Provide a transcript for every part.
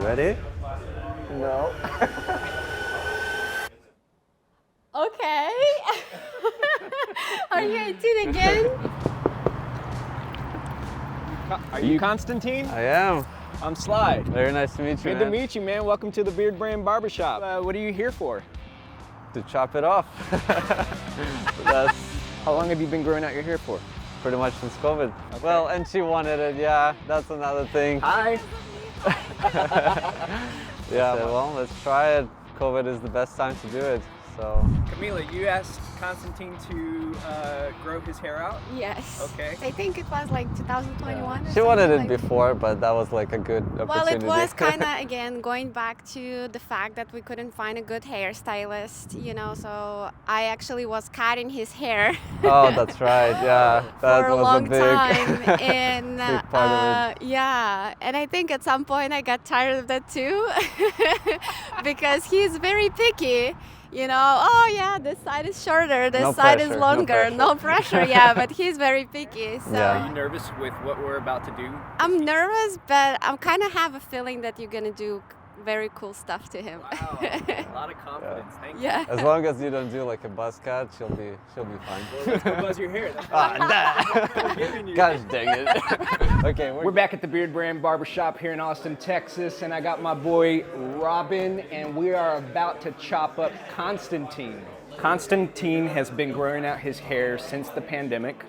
Ready? No. Okay. Are you 18 again? Are you Constantine? I am. I'm Sly. Very nice to meet you, Good to meet you, man. Welcome to the Beardbrand Barbershop. What are you here for? To chop it off. That's How long have you been growing out your hair for? pretty much since COVID. Well, and she wanted it, yeah, that's another thing. Hi. Yeah, well, let's try it. COVID is the best time to do it, so. Camila, you asked Constantine to grow his hair out? Yes. Okay. I think it was like 2021. She wanted it before, but that was like a good Well, opportunity. it was kind of, again, going back to the fact that we couldn't find a good hairstylist, you know, so I actually was cutting his hair. Oh, that's right, yeah. That for a was long a big, time. And big part of it. yeah, and I think at some point I got tired of that too because he's very picky. You know, oh yeah, this side is shorter, this No side pressure, is no longer. pressure. No pressure, yeah, but he's very picky. So Yeah. Are you nervous with what we're about to do? I'm nervous, but I kind of have a feeling that you're gonna do very cool stuff to him. Wow, a lot of confidence. Thank you. Yeah. As long as you don't do like a buzz cut, she'll be fine. Let's go buzz your hair. Gosh dang it. Okay, We're back at the Beardbrand Barbershop here in Austin, Texas, and I got my boy Robin, and we are about to chop up Constantine. Constantine has been growing out his hair since the pandemic.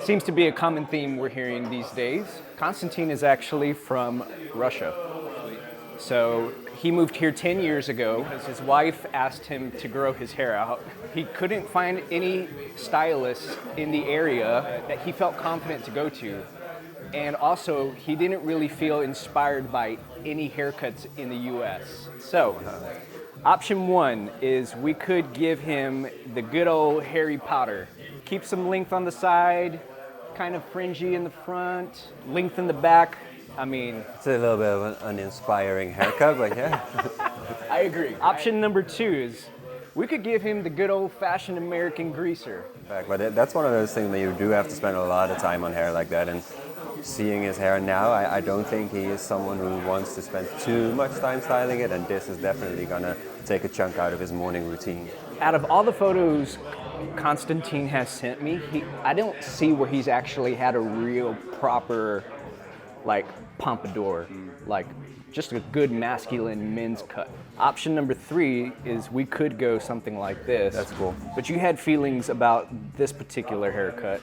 Seems to be a common theme we're hearing these days. Constantine is actually from Russia. So he moved here 10 years ago because his wife asked him to grow his hair out. He couldn't find any stylists in the area that he felt confident to go to. And also, he didn't really feel inspired by any haircuts in the US. So, option one is we could give him the good old Harry Potter. Keep some length on the side, kind of fringy in the front, length in the back. I mean, It's a little bit of an uninspiring haircut, but yeah. I agree. Option number two is we could give him the good old-fashioned American greaser. But that's one of those things that you do have to spend a lot of time on hair like that. And seeing his hair now, I don't think he is someone who wants to spend too much time styling it. And this is definitely gonna take a chunk out of his morning routine. Out of all the photos Constantine has sent me, I don't see where he's actually had a real proper, like, pompadour, like just a good masculine men's cut. Option number three is we could go something like this. That's cool. But you had feelings about this particular haircut.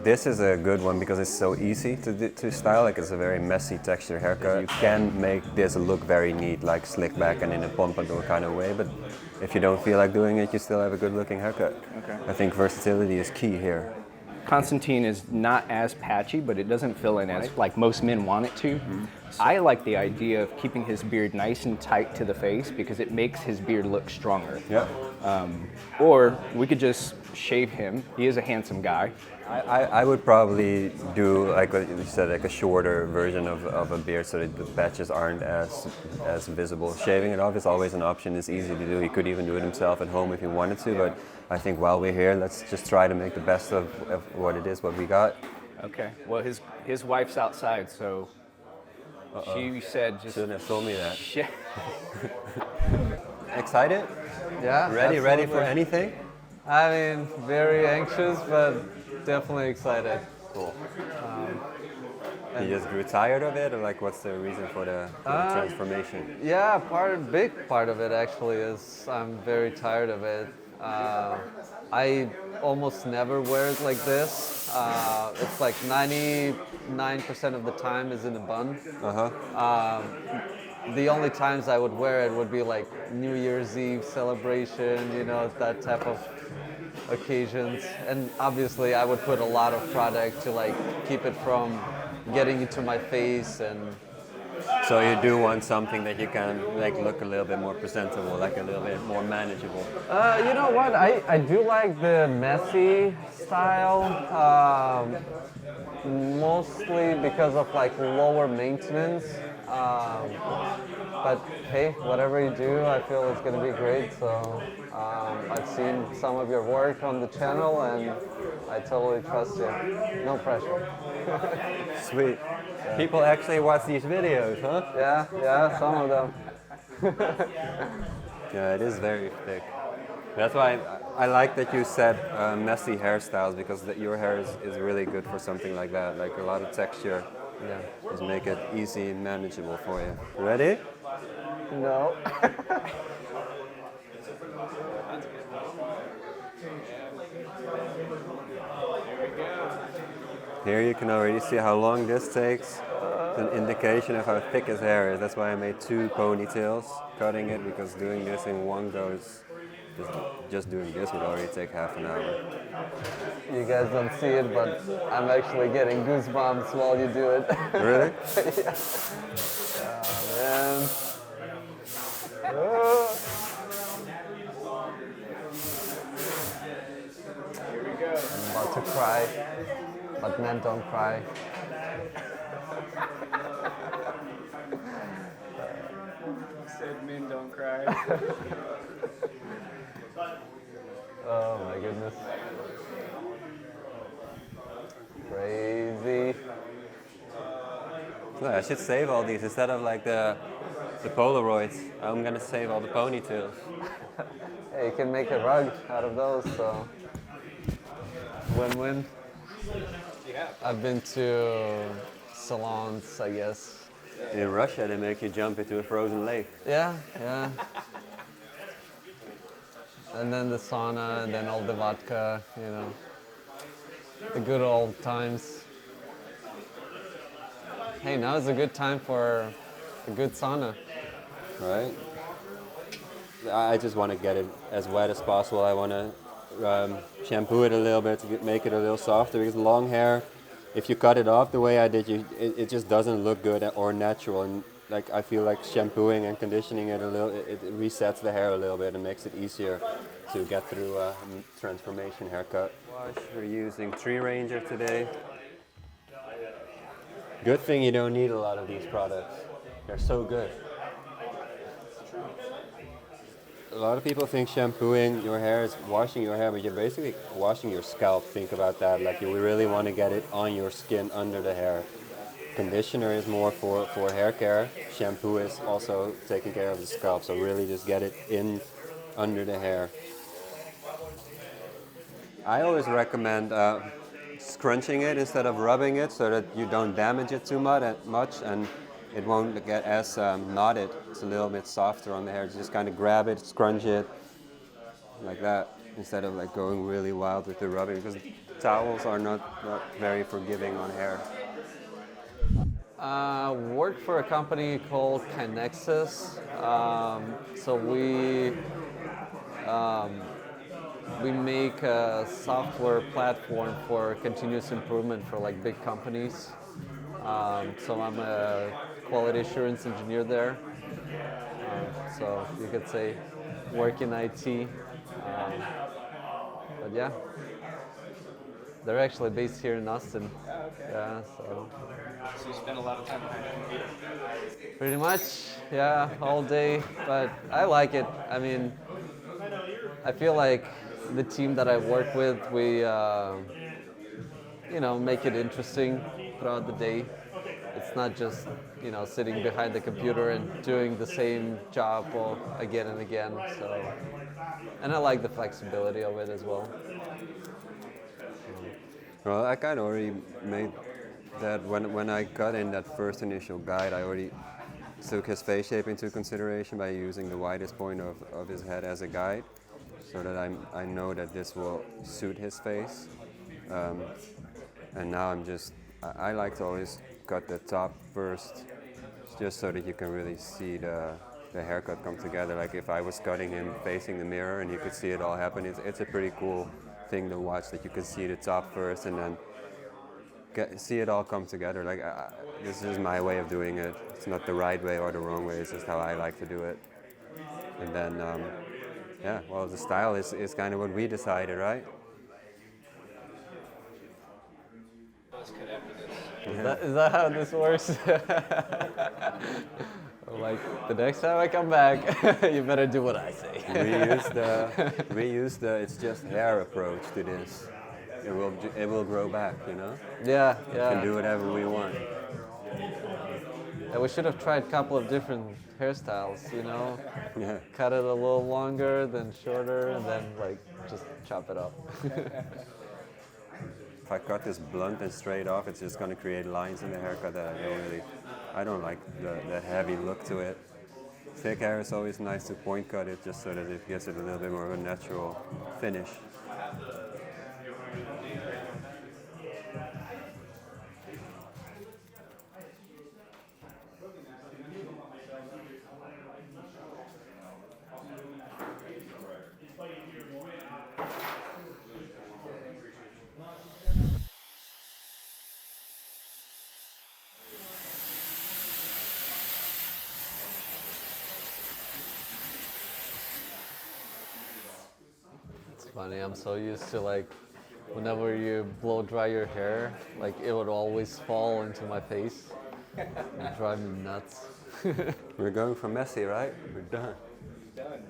This is a good one because it's so easy to style. Like, it's a very messy texture haircut. You can make this look very neat, like slick back and in a pompadour kind of way. But if you don't feel like doing it, you still have a good looking haircut. Okay. I think versatility is key here. Constantine is not as patchy, but it doesn't fill in as like most men want it to. I like the idea of keeping his beard nice and tight to the face because it makes his beard look stronger. Yeah. Or we could just shave him. He is a handsome guy. I would probably do, like what you said, like a shorter version of a beard so that the patches aren't as visible. Shaving it off is always an option. It's easy to do. He could even do it himself at home if he wanted to, but I think while we're here, let's just try to make the best of what it is, what we got. Okay. Well, his wife's outside, so she said just Shouldn't have told me that. shit. Excited? Yeah. Ready for absolutely. anything? I mean, very anxious, but definitely excited. Cool. You just grew tired of it, or like what's the reason for the transformation? Yeah, big part of it actually is I'm very tired of it. I almost never wear it like this. It's like 99% of the time is in a bun. The only times I would wear it would be like New Year's Eve celebration, you know, that type of occasions. And obviously I would put a lot of product to like keep it from getting into my face. And So you do want something that you can like look a little bit more presentable, like a little bit more manageable. you know what, I do like the messy style, mostly because of like lower maintenance. But hey, whatever you do, I feel it's going to be great. So I've seen some of your work on the channel and I totally trust you. No pressure. Sweet. People actually watch these videos, huh? Yeah, some of them. Yeah, it is very thick. That's why I like that you said messy hairstyles, because your hair is really good for something like that, like a lot of texture. Yeah. Just make it easy and manageable for you. Ready? No. Here you can already see how long this takes. It's an indication of how thick his hair is. That's why I made 2 ponytails, cutting it, because doing this in one go is just doing this would already take half an hour. You guys don't see it, but I'm actually getting goosebumps while you do it. Really? Yeah. Oh, man. Oh. I'm about to cry, but men don't cry. Said men don't cry. Oh my goodness. Crazy. No, I should save all these instead of like the Polaroids. I'm gonna save all the ponytails. Hey, you can make a rug out of those, so win-win. I've been to salons, I guess. In Russia, they make you jump into a frozen lake. Yeah. And then the sauna, and then all the vodka, the good old times. Hey, now is a good time for a good sauna. Right? I just want to get it as wet as possible. I want to shampoo it a little bit to make it a little softer, because long hair, if you cut it off the way I did, it just doesn't look good or natural. And like I feel like shampooing and conditioning it a little, it resets the hair a little bit and makes it easier to get through a transformation haircut. Wash. We're using Tree Ranger today. Good thing you don't need a lot of these products. They're so good. A lot of people think shampooing your hair is washing your hair, but you're basically washing your scalp. Think about that. Like you really want to get it on your skin under the hair. Conditioner is more for hair care. Shampoo is also taking care of the scalp. So really just get it in under the hair. I always recommend scrunching it instead of rubbing it, so that you don't damage it too much and it won't get as knotted. It's a little bit softer on the hair. Just kind of grab it, scrunch it, like that, instead of like going really wild with the rubbing, because towels are not very forgiving on hair. Worked for a company called Kinexus. So we make a software platform for continuous improvement for like big companies. So I'm a quality assurance engineer there. So you could say work in IT. But yeah, they're actually based here in Austin. Oh, okay. Yeah, so So you spend a lot of time behind the computer. pretty much, yeah, all day. But I like it. I mean, I feel like the team that I work with, we make it interesting throughout the day. It's not just sitting behind the computer and doing the same job again and again. So, and I like the flexibility of it as well. Well, I kind of already made that when I got in that first initial guide. I already took his face shape into consideration by using the widest point of his head as a guide, so that I know that this will suit his face. And now I like to always cut the top first, just so that you can really see the haircut come together. Like if I was cutting him facing the mirror and you could see it all happen, it's a pretty cool thing to watch, that you can see the top first and then see it all come together. Like this is my way of doing it. It's not the right way or the wrong way, it's just how I like to do it. And then, the style is kind of what we decided, right? Is that how this works? Like the next time I come back, you better do what I say. we use the it's just hair approach to this. It will grow back, Yeah. We can do whatever we want. Yeah, we should have tried a couple of different hairstyles, you know? Yeah. Cut it a little longer, then shorter, and then like just chop it up. If I cut this blunt and straight off, it's just going to create lines in the haircut that I don't like the heavy look to it. Thick hair is always nice to point cut it just so that it gives it a little bit more of a natural finish. It's funny, I'm so used to like whenever you blow dry your hair, like it would always fall into my face. It would drive me nuts. We're going for messy, right? We're done. Done.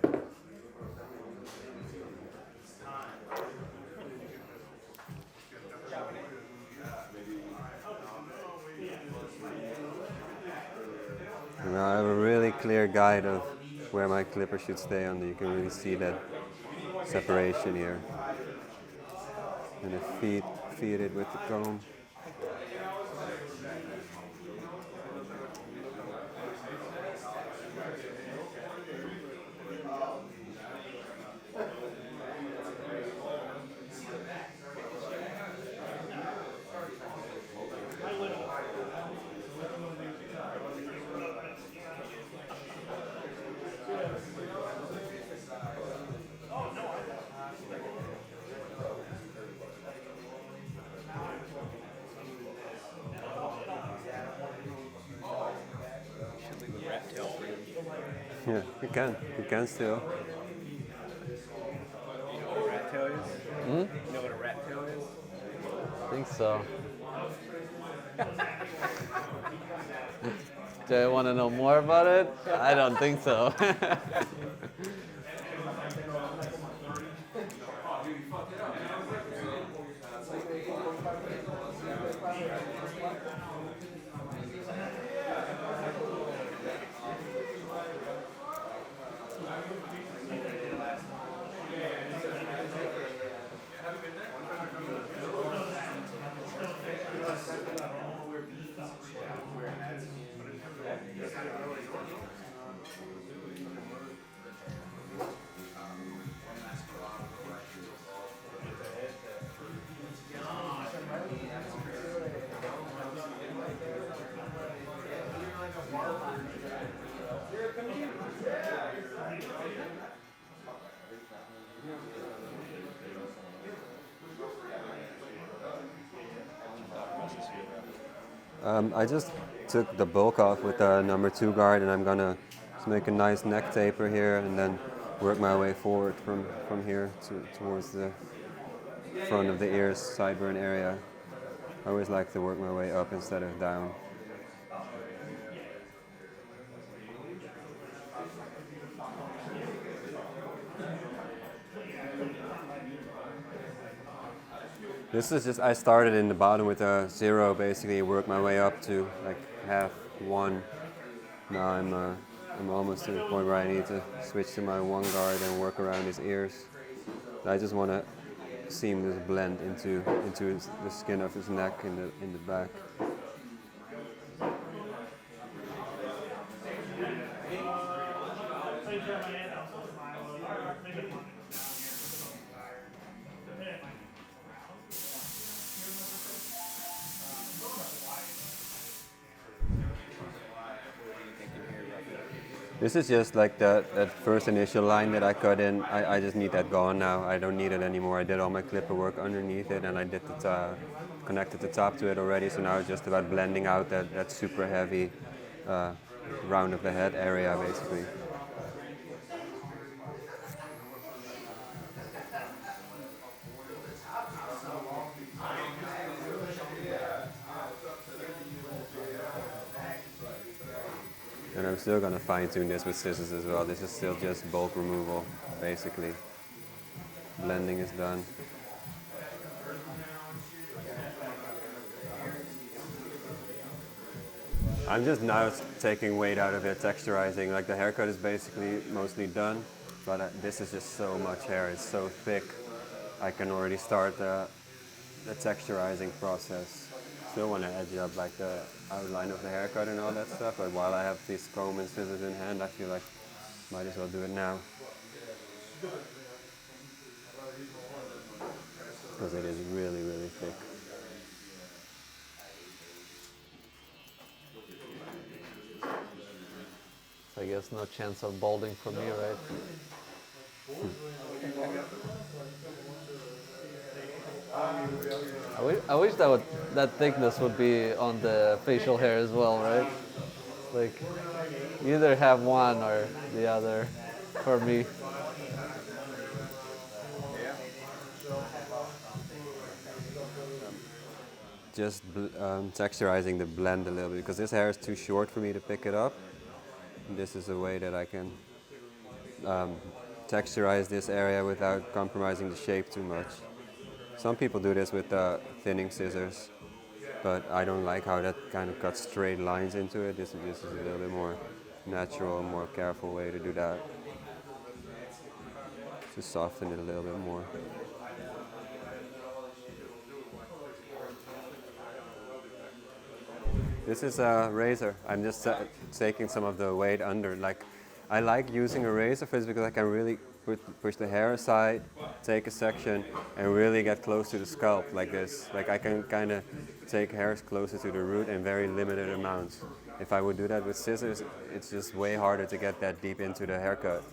Now I have a really clear guide of where my clipper should stay on. You can really see that separation here. And then feed it with the comb. Yeah, you can still. You know what a rat tail is? You know what a rat tail is? I think so. Do I want to know more about it? I don't think so. I just took the bulk off with the number 2 guard, and I'm gonna just make a nice neck taper here and then work my way forward from here towards the front of the ears, sideburn area. I always like to work my way up instead of down. This is just, I started in the bottom with a 0, basically worked my way up to like half 1. Now I'm almost to the point where I need to switch to my 1 guard and work around his ears. I just want to seam this blend into the skin of his neck in the back. This is just like that first initial line that I cut in. I just need that gone now. I don't need it anymore. I did all my clipper work underneath it, and I did connected the top to it already. So now it's just about blending out that super heavy round of the head area, basically. And I'm still going to fine tune this with scissors as well. This is still just bulk removal, basically. Blending is done. I'm just now taking weight out of it, texturizing. Like the haircut is basically mostly done, but this is just so much hair. It's so thick. I can already start the texturizing process. Still want to edge up like the outline of the haircut and all that stuff, but while I have this comb and scissors in hand, I feel like might as well do it now. Because it is really, really thick. So I guess no chance of balding for me, right? I wish that thickness would be on the facial hair as well, right? Like, you either have one or the other for me. Just texturizing the blend a little bit because this hair is too short for me to pick it up. And this is a way that I can texturize this area without compromising the shape too much. Some people do this with thinning scissors, but I don't like how that kind of cuts straight lines into it. This is a little bit more natural, more careful way to do that. Just soften it a little bit more. This is a razor. I'm just taking some of the weight under. Like, I like using a razor for this because I can really push the hair aside, take a section, and really get close to the scalp like this. Like I can kind of take hairs closer to the root in very limited amounts. If I would do that with scissors, it's just way harder to get that deep into the haircut.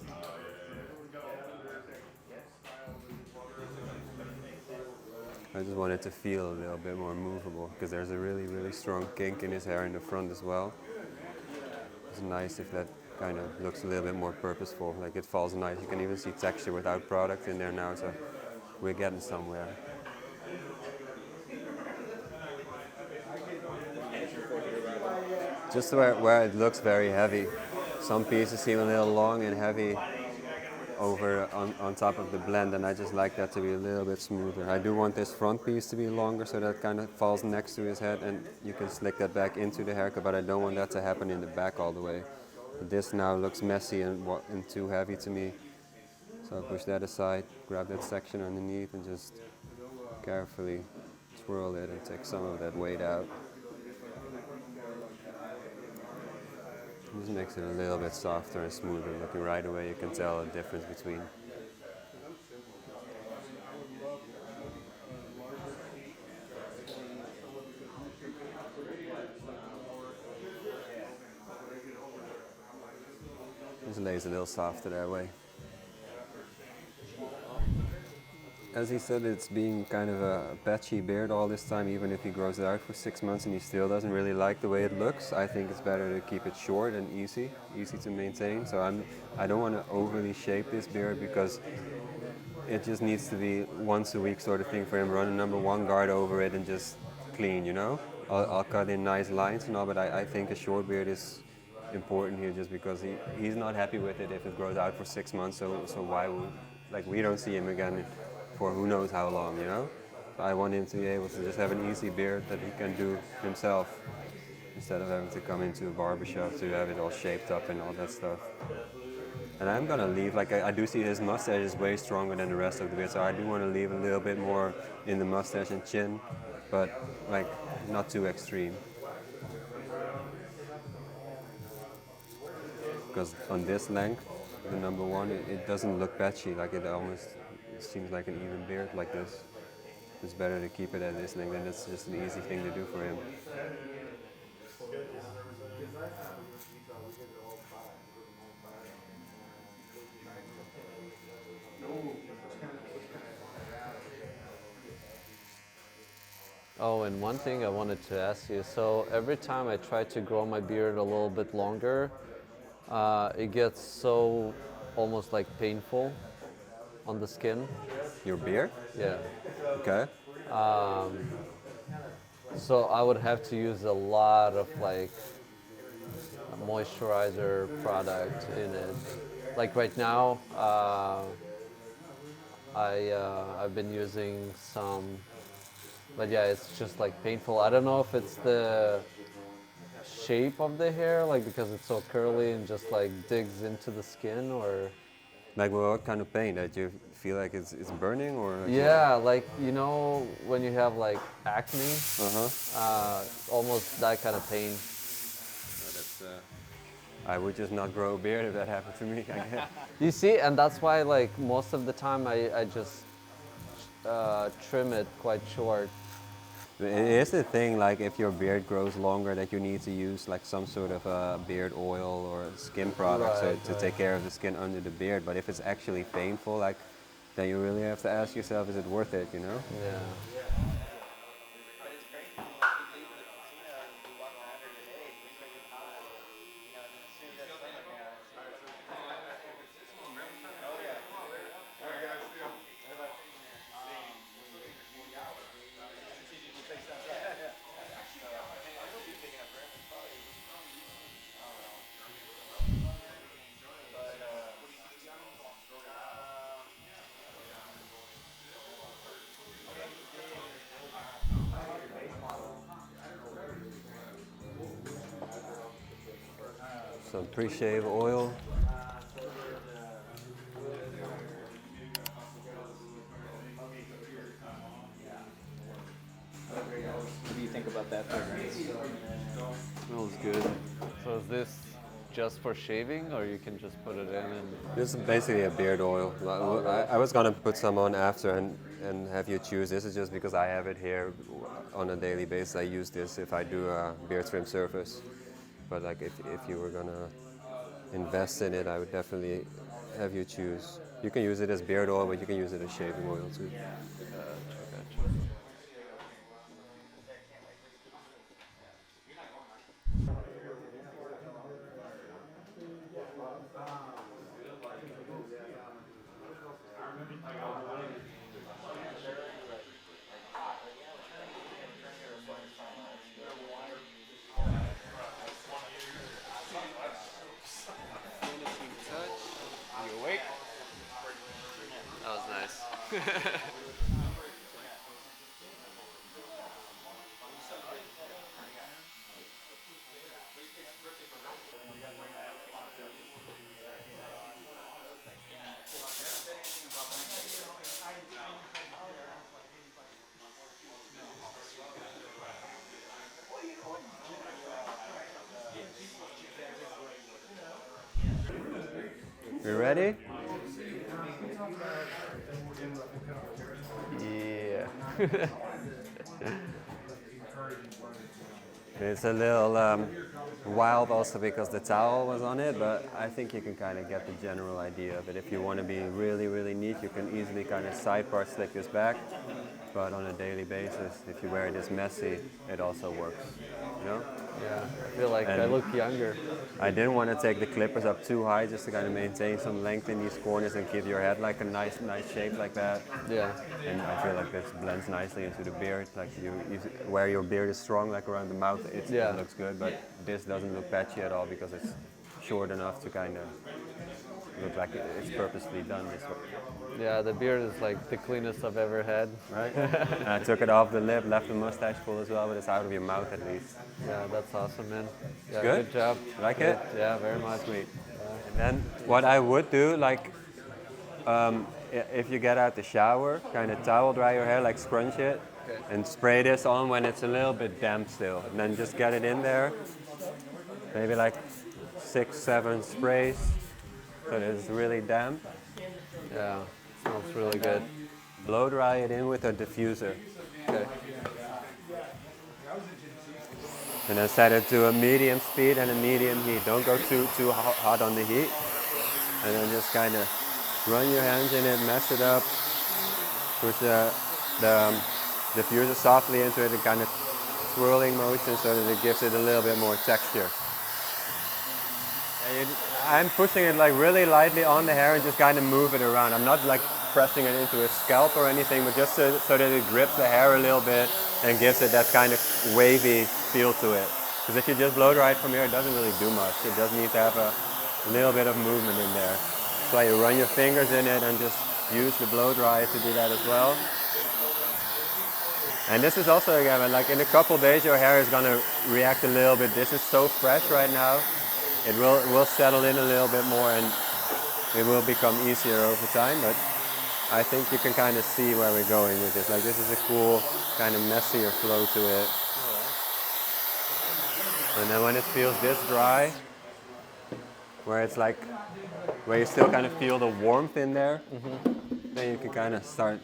I just want it to feel a little bit more movable because there's a really, really strong kink in his hair in the front as well. It's nice if that kind of looks a little bit more purposeful, like it falls nice. You can even see texture without product in there now, so we're getting somewhere. Just where it looks very heavy. Some pieces seem a little long and heavy over on top of the blend, and I just like that to be a little bit smoother. I do want this front piece to be longer so that kind of falls next to his head and you can slick that back into the haircut, but I don't want that to happen in the back all the way. This now looks messy and too heavy to me, so I push that aside, grab that section underneath and just carefully twirl it and take some of that weight out. This makes it a little bit softer and smoother looking. Right away you can tell the difference between. This lays a little softer that way. As he said, it's being kind of a patchy beard all this time, even if he grows it out for 6 months and he still doesn't really like the way it looks. I think it's better to keep it short and easy to maintain. So I don't want to overly shape this beard because it just needs to be once a week sort of thing for him. Run a number 1 guard over it and just clean, you know? I'll cut in nice lines and all, but I think a short beard is important here just because he's not happy with it if it grows out for 6 months. So why would, like, we don't see him again for who knows how long, you know? So I want him to be able to just have an easy beard that he can do himself instead of having to come into a barbershop to have it all shaped up and all that stuff. And I'm gonna leave, like I do see his mustache is way stronger than the rest of the beard, so I do want to leave a little bit more in the mustache and chin, but like not too extreme. Because on this length, the number 1, it doesn't look patchy, like it almost seems like an even beard like this. It's better to keep it at this length, and it's just an easy thing to do for him. Oh, and one thing I wanted to ask you, so every time I try to grow my beard a little bit longer, it gets so almost like painful on the skin. Your beard? Yeah. Okay. So I would have to use a lot of like a moisturizer product in it. Like right now, I've been using some, but yeah, it's just like painful. I don't know if it's the shape of the hair, like because it's so curly and just like digs into the skin, or? Like what kind of pain? That you feel like it's burning or? Like Yeah, like you know when you have like acne, almost that kind of pain. I would just not grow a beard if that happened to me, I guess. You see, and that's why like most of the time I just trim it quite short. It is the thing, like if your beard grows longer, that you need to use like some sort of a beard oil or skin product to take care of the skin under the beard. But if it's actually painful, like then you really have to ask yourself, is it worth it, you know? Yeah. Some pre-shave oil. What do you think about that fragrance? Smells good. So is this just for shaving, or you can just put it in and? This is basically a beard oil. I was gonna put some on after and have you choose. This is just because I have it here on a daily basis. I use this if I do a beard trim service. But like if you were gonna invest in it, I would definitely have you choose. You can use it as beard oil, but you can use it as shaving oil too. You awake? That was nice. You ready? Yeah. It's a little wild also because the towel was on it, but I think you can kind of get the general idea of it. If you want to be really, really neat, you can easily kind of side part slick this back. But on a daily basis, if you wear it this messy, it also works, you know? Yeah, I feel like I And- look younger. I didn't want to take the clippers up too high just to kind of maintain some length in these corners and give your head like a nice shape like that. Yeah. And I feel like this blends nicely into the beard. Like you where your beard is strong, like around the mouth, it looks good. But this doesn't look patchy at all because it's short enough to kind of look like it's purposely done this way. Yeah, the beard is like the cleanest I've ever had. Right? And I took it off the lip, left the mustache full as well, but it's out of your mouth at least. Yeah, that's awesome, man. Yeah, Good? good job. Like Good. it? Yeah, very much. Sweet. And then what I would do, like, if you get out the shower, kind of towel dry your hair, like scrunch it, and spray this on when it's a little bit damp still. And then just get it in there, maybe like 6, 7 sprays, so that it's really damp. Yeah, smells really good. Blow dry it in with a diffuser. Okay. And then set it to a medium speed and a medium heat. Don't go too hot on the heat. And then just kind of run your hands in it, mess it up, push the diffuser softly into it, a kind of swirling motion so that it gives it a little bit more texture. And I'm pushing it like really lightly on the hair and just kind of move it around. I'm not like pressing it into a scalp or anything, but just so that it grips the hair a little bit and gives it that kind of wavy feel to it. Because if you just blow dry it from here, it doesn't really do much. It does need to have a little bit of movement in there. That's why you run your fingers in it and just use the blow dryer to do that as well. And this is also again, like in a couple days, your hair is gonna react a little bit. This is so fresh right now. It will settle in a little bit more, and it will become easier over time. But I think you can kind of see where we're going with this. Like this is a cool, kind of messier flow to it. And then when it feels this dry, where it's like, where you still kind of feel the warmth in there, then you can kind of start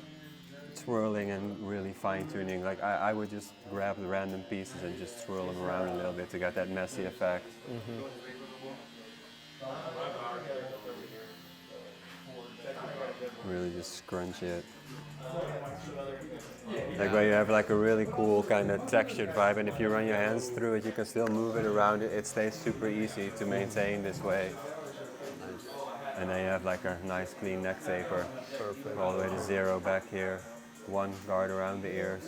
twirling and really fine tuning. Like I would just grab the random pieces and just twirl them around a little bit to get that messy effect. Really just scrunch it. Like where you have like a really cool kind of textured vibe, and if you run your hands through it, you can still move it around. It stays super easy to maintain this way. And then you have like a nice clean neck taper. Perfect. All the way to 0 back here. 1 guard around the ears.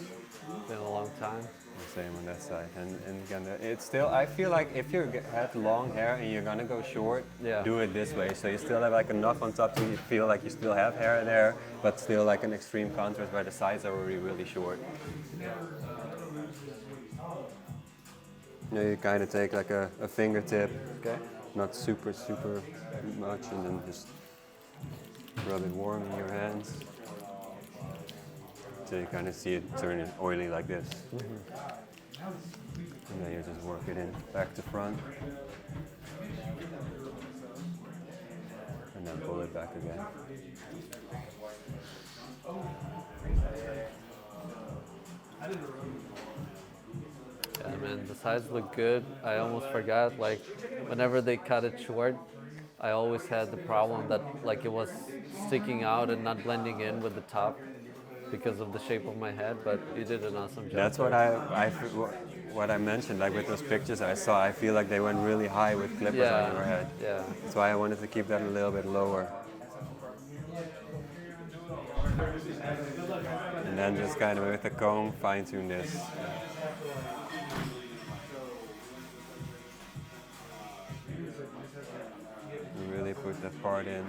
Been a long time. The same on that side. And again, it's still, I feel like if you have long hair and you're gonna go short, do it this way. So you still have like enough on top so you feel like you still have hair there, but still like an extreme contrast where the sides are already really short. You kind of take like a fingertip, not super much, and then just rub it warm in your hands. So you kind of see it turning oily like this. And then you just work it in back to front. And then pull it back again. Yeah, man, the sides look good. I almost forgot, like, whenever they cut it short, I always had the problem that, like, it was sticking out and not blending in with the top because of the shape of my head, but you did an awesome job. That's what I mentioned, like with those pictures I saw, I feel like they went really high with clippers on your head. Yeah. That's why I wanted to keep that a little bit lower. And then just kind of with the comb, fine tune this. Really put that part in.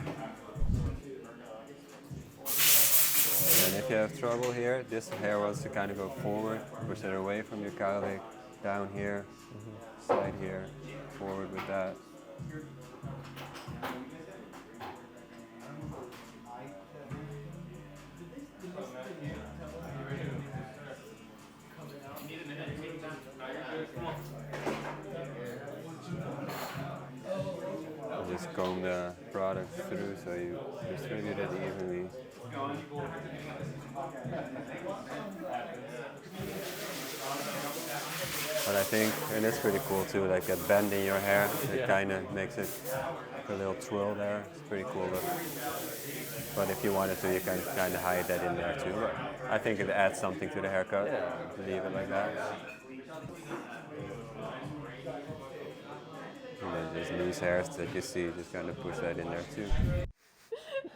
And if you have trouble here, this hair wants to kind of go forward, push it away from your cowlick, down here, slide here, forward with that. Just comb the product through so you distribute it evenly. But I think, and it's pretty cool too, like a bend in your hair, it kind of makes it a little twirl there. It's pretty cool look. But if you wanted to, you can kind of hide that in there too. But I think it adds something to the haircut. Leave it like that. And then just loose hairs that you see, just kind of push that in there too.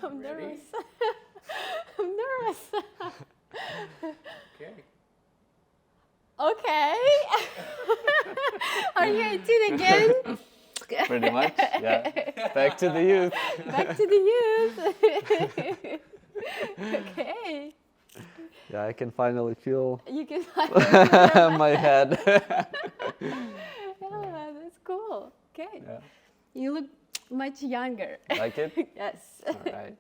I'm nervous. I'm nervous. Okay. Are you 18 again? Pretty much, yeah. Back to the youth. Back to the youth. Okay. Yeah, I can finally feel You can find my head. Yeah, that's cool. Okay. Yeah. You look much younger. Like it? Yes. All right.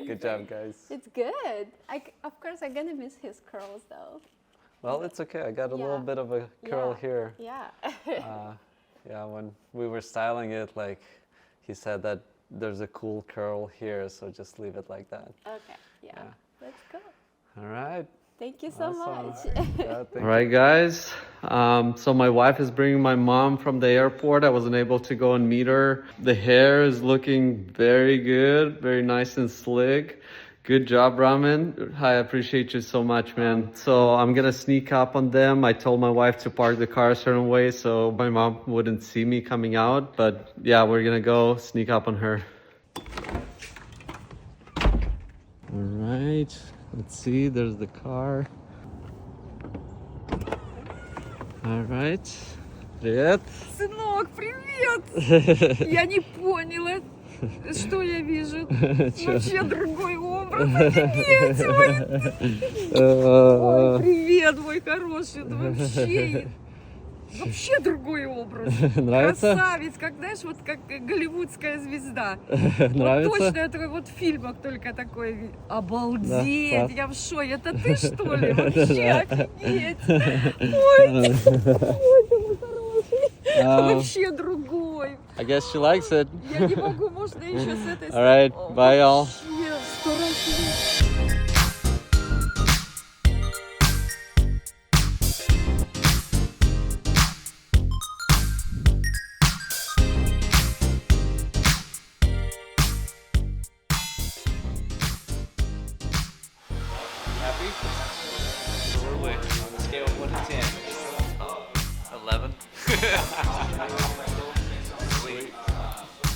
Good job, guys. It's good. Of course, I'm gonna miss his curls though. Well, it's okay. I got a little bit of a curl here. Yeah. Yeah, when we were styling it, like, he said that there's a cool curl here, so just leave it like that. Okay. Yeah. Let's go. All right. Thank you so much. All right, guys. So my wife is bringing my mom from the airport. I wasn't able to go and meet her. The hair is looking very good, very nice and slick. Good job, Ramen. I appreciate you so much, man. So I'm gonna sneak up on them. I told my wife to park the car a certain way so my mom wouldn't see me coming out. But yeah, we're gonna go sneak up on her. All right. Let's see, there's the car. All right. Привет. Сынок, привет! Я не поняла. Что я вижу? Вообще другой образ. Офигеть, ой, привет, мой хороший. Это вообще другой образ. Нравится? Красавец, как, знаешь, вот как голливудская звезда. Нравится? Вот точно, это вот в фильмах только такое. Обалдеть, Да. я в шоке. Это ты, что ли? Вообще офигеть. Ой, мой хороший. Вообще другой. I guess she likes it. Я не могу, можно еще с этой All right, bye, y'all. Вообще, 100 раз. Happy? Absolutely. On a scale of 1 to 10. 11.